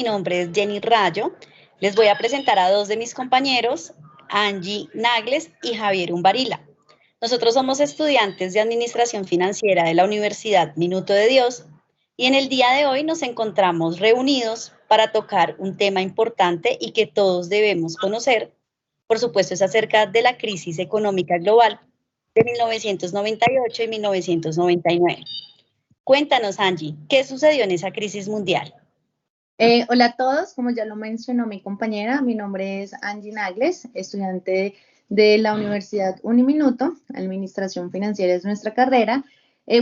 Mi nombre es Jenny Rayo. Les voy a presentar a dos de mis compañeros, Angie Nagles y Javier Umbarila. Nosotros somos estudiantes de Administración Financiera de la Universidad Minuto de Dios y en el día de hoy nos encontramos reunidos para tocar un tema importante y que todos debemos conocer. Por supuesto, es acerca de la crisis económica global de 1998 y 1999. Cuéntanos, Angie, ¿qué sucedió en esa crisis mundial? Hola a todos, como ya lo mencionó mi compañera, mi nombre es Angie Nagles, estudiante de la Universidad Uniminuto, Administración Financiera es nuestra carrera.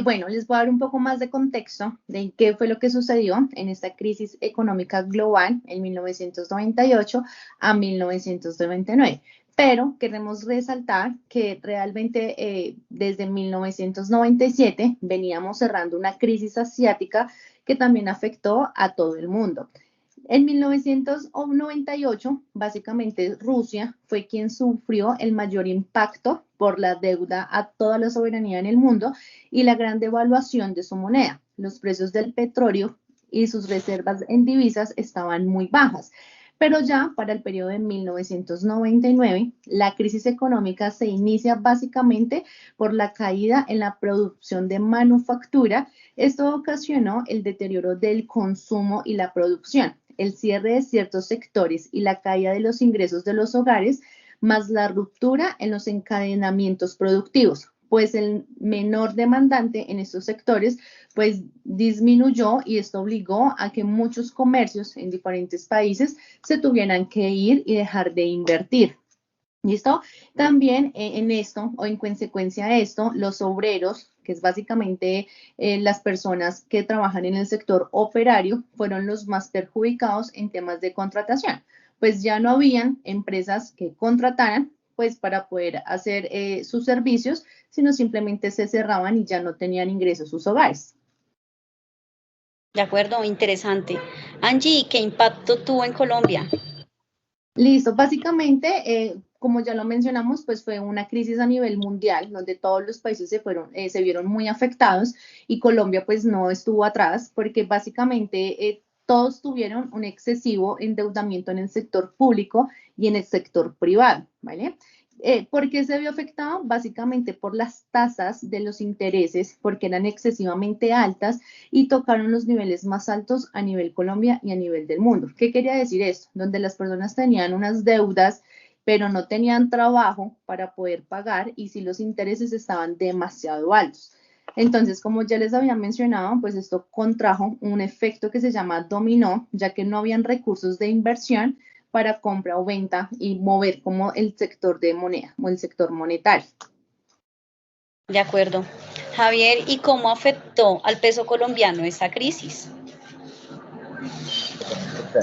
Bueno, les voy a dar un poco más de contexto de qué fue lo que sucedió en esta crisis económica global en 1998 a 1999. Pero queremos resaltar que realmente desde 1997 veníamos cerrando una crisis asiática que también afectó a todo el mundo. En 1998, básicamente Rusia fue quien sufrió el mayor impacto por la deuda a toda la soberanía en el mundo y la gran devaluación de su moneda. Los precios del petróleo y sus reservas en divisas estaban muy bajas. Pero ya para el periodo de 1999, la crisis económica se inicia básicamente por la caída en la producción de manufactura. Esto ocasionó el deterioro del consumo y la producción, el cierre de ciertos sectores y la caída de los ingresos de los hogares, más la ruptura en los encadenamientos productivos, pues el menor demandante en estos sectores pues disminuyó y esto obligó a que muchos comercios en diferentes países se tuvieran que ir y dejar de invertir. ¿Listo? También en esto o en consecuencia de esto, los obreros, que es básicamente las personas que trabajan en el sector operario, fueron los más perjudicados en temas de contratación, pues ya no habían empresas que contrataran pues para poder hacer sus servicios, sino simplemente se cerraban y ya no tenían ingresos sus hogares. De acuerdo, interesante. Angie, ¿qué impacto tuvo en Colombia? Listo, básicamente, como ya lo mencionamos, pues fue una crisis a nivel mundial donde todos los países se vieron muy afectados y Colombia pues no estuvo atrás porque básicamente todos tuvieron un excesivo endeudamiento en el sector público y en el sector privado, ¿vale? ¿Por qué se vio afectado? Básicamente por las tasas de los intereses, porque eran excesivamente altas y tocaron los niveles más altos a nivel Colombia y a nivel del mundo. ¿Qué quería decir esto? Donde las personas tenían unas deudas, pero no tenían trabajo para poder pagar y si los intereses estaban demasiado altos. Entonces, como ya les había mencionado, pues esto contrajo un efecto que se llama dominó, ya que no habían recursos de inversión para compra o venta y mover como el sector de moneda o el sector monetario. De acuerdo. Javier, ¿y cómo afectó al peso colombiano esta crisis?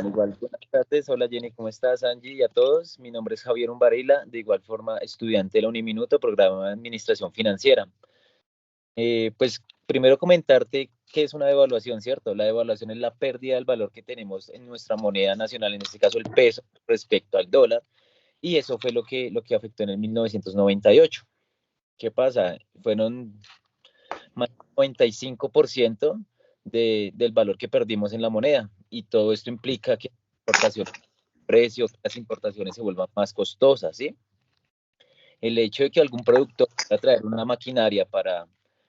Igual, buenas tardes, hola Jenny, ¿cómo estás? Angie y a todos, mi nombre es Javier Umbarila, de igual forma estudiante de la Uniminuto, programa de Administración Financiera. Pues primero comentarte qué es una devaluación, ¿cierto? La devaluación es la pérdida del valor que tenemos en nuestra moneda nacional, en este caso el peso, respecto al dólar, y eso fue lo que afectó en el 1998. ¿Qué pasa? Fueron más del 95% del valor que perdimos en la moneda, y todo esto implica que las importaciones se vuelvan más costosas, ¿sí? El hecho de que algún productor quiera traer una maquinaria para,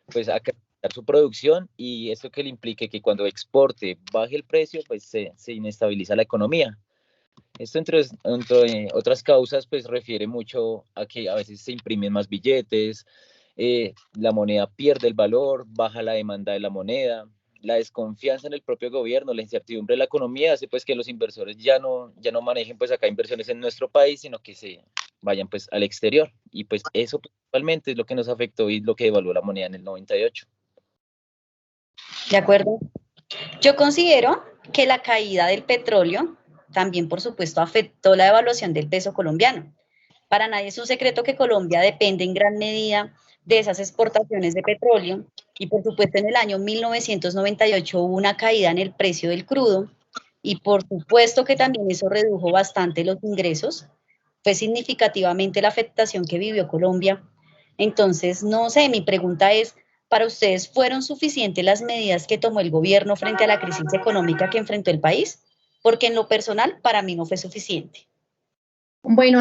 pues, acrecentar su producción y eso que le implique que cuando exporte baje el precio, pues se inestabiliza la economía. Esto, entre otras causas, pues refiere mucho a que a veces se imprimen más billetes, la moneda pierde el valor, baja la demanda de la moneda, la desconfianza en el propio gobierno, la incertidumbre de la economía hace pues que los inversores ya no manejen pues acá inversiones en nuestro país, sino que se vayan pues al exterior. Y pues eso principalmente es lo que nos afectó y lo que devaluó la moneda en el 98. De acuerdo. Yo considero que la caída del petróleo también, por supuesto, afectó la devaluación del peso colombiano. Para nadie es un secreto que Colombia depende en gran medida de esas exportaciones de petróleo y, por supuesto, en el año 1998 hubo una caída en el precio del crudo y, por supuesto, que también eso redujo bastante los ingresos. Fue significativamente la afectación que vivió Colombia. Entonces, no sé, mi pregunta es, ¿para ustedes fueron suficientes las medidas que tomó el gobierno frente a la crisis económica que enfrentó el país? porque en lo personal para mí no fue suficiente. Bueno,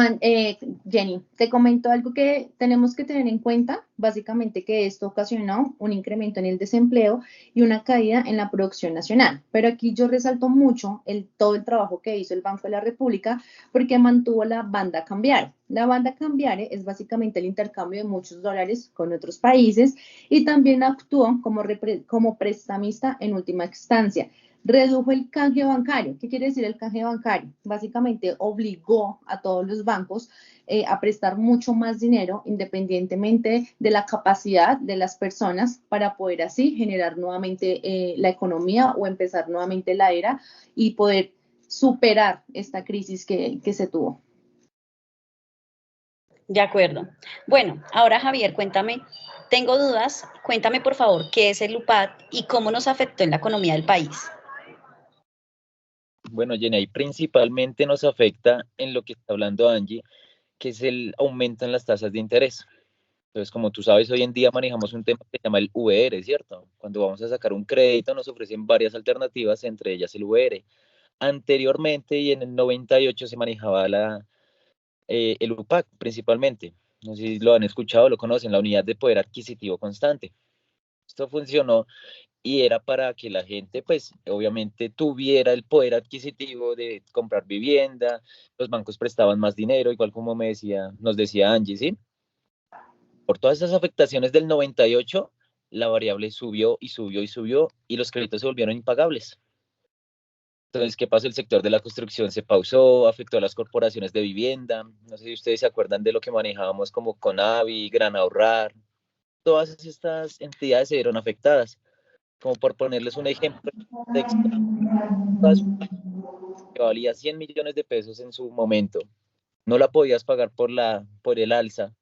Jenny, te comento algo que tenemos que tener en cuenta, básicamente que esto ocasionó un incremento en el desempleo y una caída en la producción nacional. Pero aquí yo resalto mucho todo el trabajo que hizo el Banco de la República porque mantuvo la banda cambiaria. La banda cambiaria es básicamente el intercambio de muchos dólares con otros países y también actuó como prestamista en última instancia. Redujo el canje bancario. ¿Qué quiere decir el canje bancario? Básicamente obligó a todos los bancos a prestar mucho más dinero independientemente de la capacidad de las personas para poder así generar nuevamente la economía o empezar nuevamente la era y poder superar esta crisis que se tuvo. De acuerdo. Bueno, ahora Javier, cuéntame, tengo dudas, cuéntame por favor qué es el UPAD y cómo nos afectó en la economía del país. Bueno, Jenny, ahí principalmente nos afecta en lo que está hablando Angie, que es el aumento en las tasas de interés. Entonces, como tú sabes, hoy en día manejamos un tema que se llama el VR, ¿cierto? Cuando vamos a sacar un crédito nos ofrecen varias alternativas, entre ellas el VR. Anteriormente y en el 98 se manejaba el UPAC principalmente. No sé si lo han escuchado, lo conocen, la unidad de poder adquisitivo constante. Esto funcionó y era para que la gente, pues, obviamente tuviera el poder adquisitivo de comprar vivienda, los bancos prestaban más dinero, igual como nos decía Angie, ¿sí? Por todas esas afectaciones del 98, la variable subió y subió y subió y los créditos se volvieron impagables. Entonces, ¿qué pasó? El sector de la construcción se pausó, afectó a las corporaciones de vivienda. No sé si ustedes se acuerdan de lo que manejábamos como Conavi, Gran Ahorrar. Todas estas entidades se vieron afectadas. Como por ponerles un ejemplo, que valía 100 millones de pesos en su momento, no la podías pagar por el alza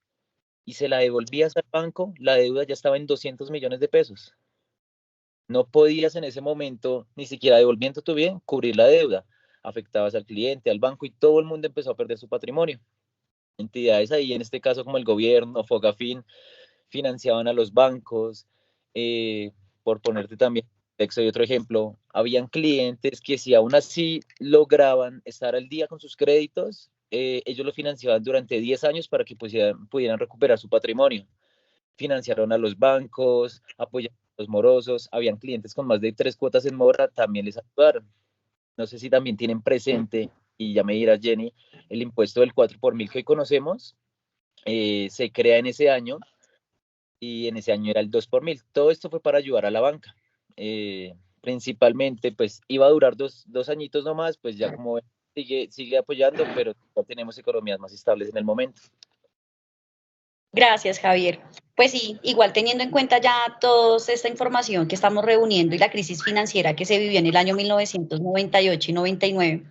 y se la devolvías al banco, la deuda ya estaba en 200 millones de pesos. No podías en ese momento, ni siquiera devolviendo tu bien, cubrir la deuda. Afectabas al cliente, al banco y todo el mundo empezó a perder su patrimonio. Entidades ahí, en este caso como el gobierno, Fogafín, financiaban a los bancos. Por ponerte también texto y otro ejemplo, habían clientes que si aún así lograban estar al día con sus créditos, ellos lo financiaban durante 10 años para que pudieran recuperar su patrimonio. Financiaron a los bancos, apoyaron a los morosos, habían clientes con más de 3 cuotas en mora, también les ayudaron. No sé si también tienen presente, y ya me dirás Jenny, el impuesto del 4 por mil que hoy conocemos, se crea en ese año y en ese año era el 2 por mil. Todo esto fue para ayudar a la banca. Principalmente, pues iba a durar dos añitos nomás, pues ya como sigue apoyando, pero ya tenemos economías más estables en el momento. Gracias, Javier. Pues sí, igual teniendo en cuenta ya toda esta información que estamos reuniendo y la crisis financiera que se vivió en el año 1998 y 99,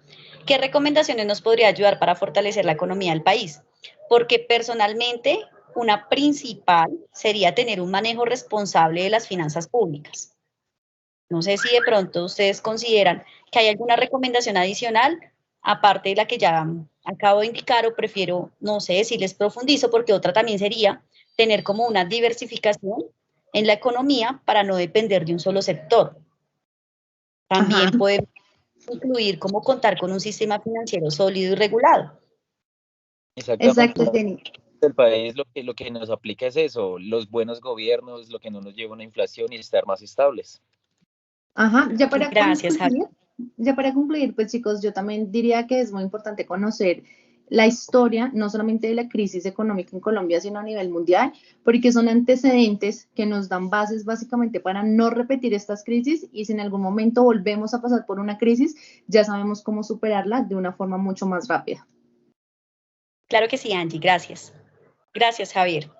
¿qué recomendaciones nos podría ayudar para fortalecer la economía del país? Porque personalmente, una principal sería tener un manejo responsable de las finanzas públicas. No sé si de pronto ustedes consideran que hay alguna recomendación adicional, aparte de la que ya acabo de indicar, o prefiero, no sé, si les profundizo, porque otra también sería tener como una diversificación en la economía para no depender de un solo sector. También podemos incluir cómo contar con un sistema financiero sólido y regulado. Exactamente. Exacto, Jenny. El país lo que nos aplica es eso, los buenos gobiernos, lo que no nos lleva a una inflación y estar más estables. Ajá, Gracias, Javier. ya para concluir, pues chicos, yo también diría que es muy importante conocer la historia, no solamente de la crisis económica en Colombia, sino a nivel mundial, porque son antecedentes que nos dan bases básicamente para no repetir estas crisis y si en algún momento volvemos a pasar por una crisis, ya sabemos cómo superarla de una forma mucho más rápida. Claro que sí, Angie, gracias. Gracias, Javier.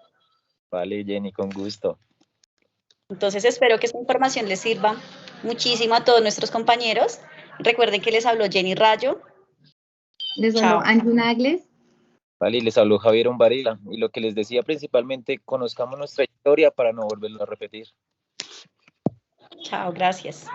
Vale, Jenny, con gusto. Entonces espero que esta información les sirva muchísimo a todos nuestros compañeros. Recuerden que les habló Jenny Rayo. Les habló Angie Nagles. Vale, y les habló Javier Varila. Y lo que les decía principalmente, conozcamos nuestra historia para no volverlo a repetir. Chao, gracias.